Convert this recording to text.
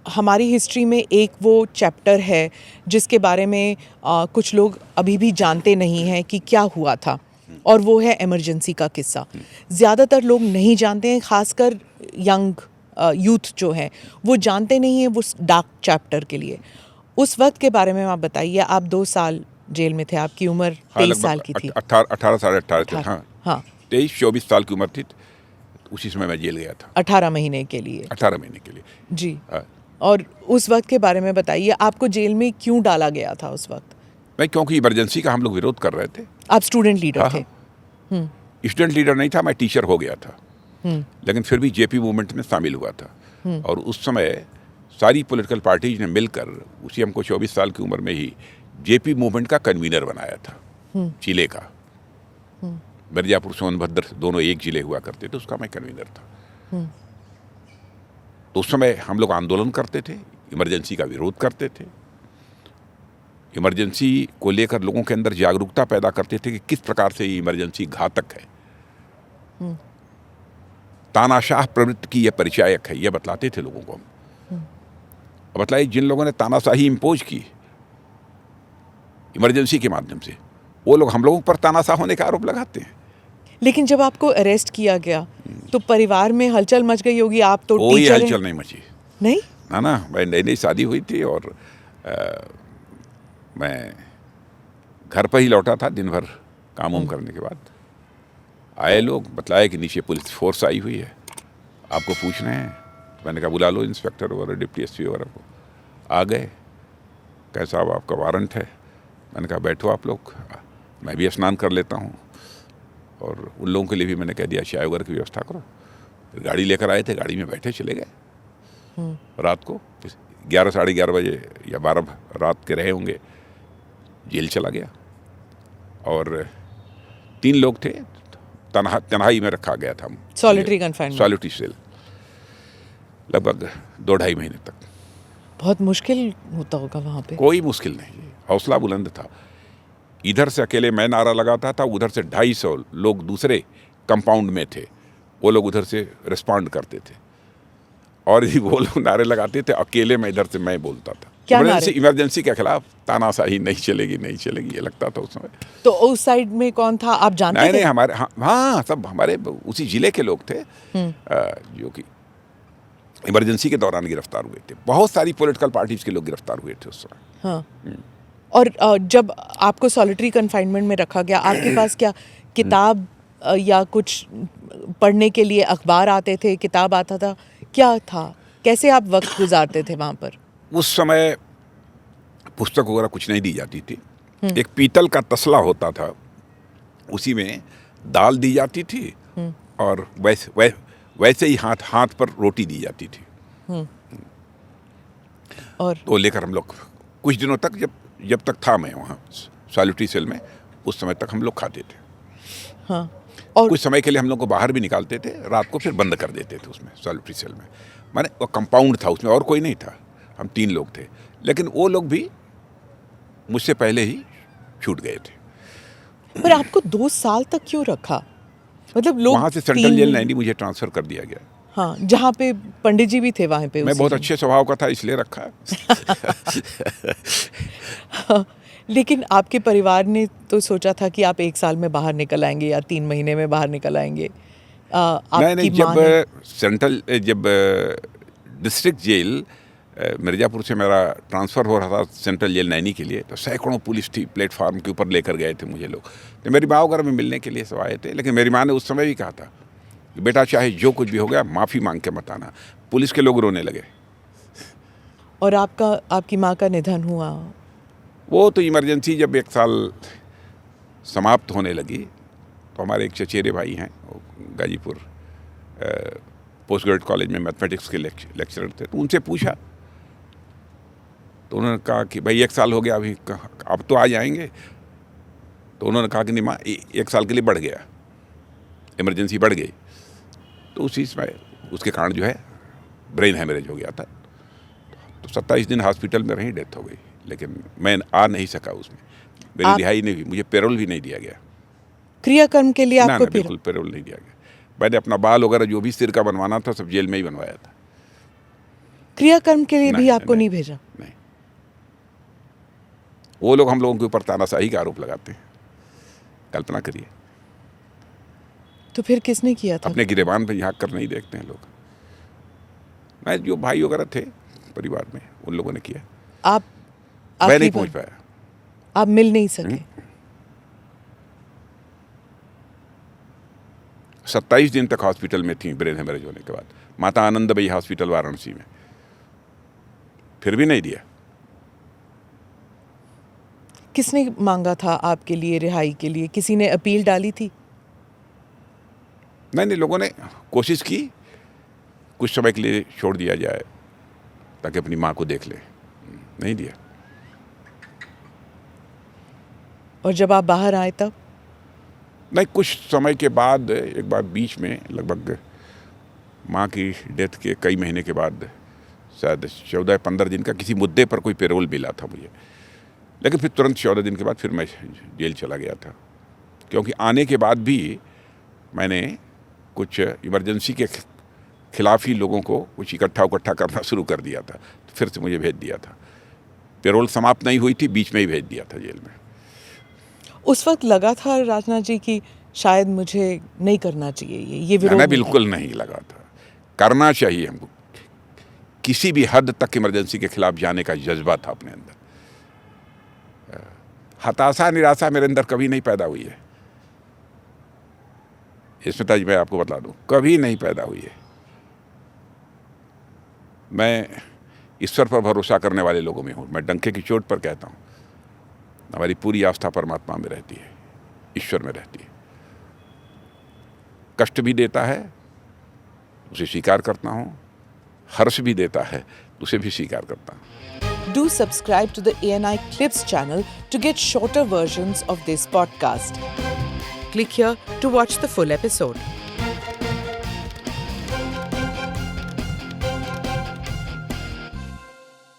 हमारी हिस्ट्री में एक वो चैप्टर है जिसके बारे में कुछ लोग अभी भी जानते नहीं हैं कि क्या हुआ था, और वो है इमरजेंसी का किस्सा। ज़्यादातर लोग नहीं जानते हैं, ख़ासकर यंग यूथ जो है वो जानते नहीं हैं वो डार्क चैप्टर के लिए। उस वक्त के बारे में आप बताइए। आप 2 साल जेल में थे, आपकी उम्र 23 साल की थी। 18 साढ़े 18 थे। हाँ हाँ, 23-24 साल की उम्र थी, उसी समय मैं जेल गया था 18 महीने के लिए। 18 महीने के लिए जी। हाँ। और उस वक्त के बारे में बताइए, आपको जेल में क्यों डाला गया था उस वक्त? मैं क्योंकि इमरजेंसी का हम लोग विरोध कर रहे थे। आप स्टूडेंट लीडर हाँ, थे? स्टूडेंट लीडर नहीं था, मैं टीचर हो गया था, लेकिन फिर भी जेपी मूवमेंट में शामिल हुआ था। और उस समय सारी पॉलिटिकल पार्टीज ने मिलकर उसी हमको 24 साल की उम्र में ही जेपी मूवमेंट का कन्वीनर बनाया था, जिले का। मिर्जापुर सोनभद्र दोनों एक जिले हुआ करते थे, उसका मैं कन्वीनर था। तो उस समय हम लोग आंदोलन करते थे, इमरजेंसी का विरोध करते थे, इमरजेंसी को लेकर लोगों के अंदर जागरूकता पैदा करते थे कि किस प्रकार से ये इमरजेंसी घातक है, तानाशाह प्रवृत्ति की यह परिचायक है, यह बतलाते थे लोगों को हम। बतलाइए, जिन लोगों ने तानाशाही इम्पोज की इमरजेंसी के माध्यम से, वो लोग हम लोगों पर तानाशाह होने का आरोप लगाते हैं। लेकिन जब आपको अरेस्ट किया गया तो परिवार में हलचल मच गई होगी। आप तो कोई टीचर हलचल नहीं मची। नहीं? ना, मैं नई नई शादी हुई थी और मैं घर पर ही लौटा था दिन भर काम वाम करने के बाद। आए लोग, बतलाया कि नीचे पुलिस फोर्स आई हुई है, आपको पूछना है। मैंने कहा बुला लो इंस्पेक्टर वगैरह, डिप्टी एसपी वगैरह को। आ गए, कहे साहब आपका वारंट है। मैंने कहा बैठो आप लोग, मैं भी स्नान कर लेता हूँ। और उन लोगों के लिए भी मैंने कह दिया चाय वगैरह की व्यवस्था करो। फिर गाड़ी लेकर आए थे, गाड़ी में बैठे चले गए। रात को 11 साढ़े 11 बजे या 12 रात के रहे होंगे, जेल चला गया। और 3 लोग थे, तन्हाई में रखा गया था। सॉलिटरी कन्फाइनमेंट, सॉलिटरी सेल, लगभग 2-2.5 महीने तक। बहुत मुश्किल होता होगा वहाँ पे? कोई मुश्किल नहीं, हौसला बुलंद था। इधर से अकेले मैं नारा लगाता था, उधर से 250 लोग दूसरे कंपाउंड में थे, वो लोग उधर से रिस्पॉन्ड करते थे। और ही वो लोग नारे लगाते थे, अकेले में इधर से मैं बोलता था। क्या इमरजेंसी के खिलाफ तानाशाही नहीं चलेगी, नहीं चलेगी, ये लगता था उस समय। तो उस साइड में कौन था, आप जानते थे? नहीं, हमारे हाँ, सब हमारे उसी जिले के लोग थे जो कि इमरजेंसी के दौरान गिरफ्तार हुए थे। बहुत सारी पॉलिटिकल पार्टीज के लोग गिरफ्तार हुए थे उस समय। हाँ। और जब आपको सॉलिटरी कन्फाइनमेंट में रखा गया, आपके पास क्या किताब या कुछ पढ़ने के लिए अखबार आते थे, किताब आता था, क्या था? कैसे आप वक्त गुजारते थे वहाँ पर? उस समय पुस्तक वगैरह कुछ नहीं दी जाती थी। एक पीतल का तसला होता था, उसी में दाल दी जाती थी और वैसे ही हाथ पर रोटी दी जाती थी। और तो लेकर हम लोग कुछ दिनों तक, जब तक था मैं वहाँ सॉलिटरी सेल में, उस समय तक हम लोग खाते थे। हाँ। और कुछ समय के लिए हम लोग को बाहर भी निकालते थे, रात को फिर बंद कर देते थे उसमें, सॉलिटरी सेल में। माने वो कंपाउंड था, उसमें और कोई नहीं था, हम 3 लोग थे। लेकिन वो लोग भी मुझसे पहले ही छूट गए थे। पर आपको 2 साल तक क्यों रखा? मतलब लोग वहाँ से सेंट्रल जेल 90 मुझे ट्रांसफ़र कर दिया गया। हाँ, जहाँ पे पंडित जी भी थे वहाँ पे। मैं बहुत अच्छे स्वभाव का था, इसलिए रखा। हाँ, लेकिन आपके परिवार ने तो सोचा था कि आप 1 साल में बाहर निकल आएंगे या 3 महीने में बाहर निकल आएंगे। नहीं, जब डिस्ट्रिक्ट जेल मिर्ज़ापुर से मेरा ट्रांसफ़र हो रहा था सेंट्रल जेल नैनी के लिए, तो सैकड़ों पुलिस थी, प्लेटफार्म के ऊपर लेकर गए थे मुझे लोग। तो मेरी माँ वगैरह में मिलने के लिए सब आए थे, लेकिन मेरी माँ ने उस समय भी कहा था कि बेटा चाहे जो कुछ भी हो गया, माफ़ी मांग के मत आना। पुलिस के लोग रोने लगे। और आपकी माँ का निधन हुआ? वो तो इमरजेंसी जब 1 साल समाप्त होने लगी, तो हमारे एक चचेरे भाई हैं, गाजीपुर पोस्ट ग्रेजुएट कॉलेज में मैथमेटिक्स के लेक्चरर थे, तो उनसे पूछा, तो उन्होंने कहा कि भाई 1 साल हो गया, अभी अब तो आ जाएंगे। तो उन्होंने कहा कि नहीं माँ, 1 साल के लिए बढ़ गया, इमरजेंसी बढ़ गई। तो उसी समय उसके कारण जो है ब्रेन हैमरेज हो गया था। तो 27 दिन हॉस्पिटल में रही, डेथ हो गई। लेकिन मैं आ नहीं सका उसमें, मेरी रिहाई नहीं हुई, मुझे पेरोल भी नहीं दिया गया। क्रियाकर्म के लिए आपको बिल्कुल पेरोल नहीं दिया गया। मैंने अपना बाल वगैरह जो भी सिर का बनवाना था सब जेल में ही बनवाया था। क्रियाकर्म के लिए भी नहीं, आपको नहीं नहीं। भेजा? नहीं, वो लोग हम लोगों के ऊपर तानाशाही का आरोप लगाते हैं। कल्पना करिए, तो फिर किसने किया था? अपने गिरेबान पे झाँक कर नहीं देखते हैं लोग। मैं जो भाई वगैरह थे परिवार में, उन लोगों ने किया। आप मैं आखिरी नहीं बार- पहुंच पाया। आप मिल नहीं सके? 27 दिन तक हॉस्पिटल में थी ब्रेन हेमरेज होने के बाद, माता आनंदबाई हॉस्पिटल वाराणसी में, फिर भी नहीं दिया। किसने मांगा था आपके लिए रिहाई के लिए? किसी ने अपील डाली थी? नहीं, लोगों ने कोशिश की कुछ समय के लिए छोड़ दिया जाए ताकि अपनी माँ को देख ले, नहीं दिया। और जब आप बाहर आए तब? नहीं, कुछ समय के बाद एक बार बीच में लगभग माँ की डेथ के कई महीने के बाद, शायद 14-15 दिन का किसी मुद्दे पर कोई पेरोल मिला था मुझे, लेकिन फिर तुरंत 14 दिन के बाद फिर मैं जेल चला गया था, क्योंकि आने के बाद भी मैंने कुछ इमरजेंसी के खिलाफ ही लोगों को कुछ इकट्ठा करना शुरू कर दिया था, तो फिर से मुझे भेज दिया था। पेरोल समाप्त नहीं हुई थी, बीच में ही भेज दिया था जेल में। उस वक्त लगा था राजनाथ जी कि शायद मुझे नहीं करना चाहिए ये विरोध? ना, बिल्कुल नहीं लगा था। करना चाहिए हमको। किसी भी हद तक इमरजेंसी के खिलाफ जाने का जज्बा था अपने अंदर। हताशा निराशा मेरे अंदर कभी नहीं पैदा हुई है। स्मिता जी, मैं आपको बता दूं, कभी नहीं पैदा हुई है। मैं ईश्वर पर भरोसा करने वाले लोगों में हूँ। मैं डंके की चोट पर कहता हूँ, हमारी पूरी आस्था परमात्मा में रहती है, ईश्वर में रहती है। कष्ट भी देता है, उसे स्वीकार करता हूँ, हर्ष भी देता है, उसे भी स्वीकार करता हूँ। Do subscribe to the ANI Clips channel to get shorter versions of this podcast. Click here to watch the full episode.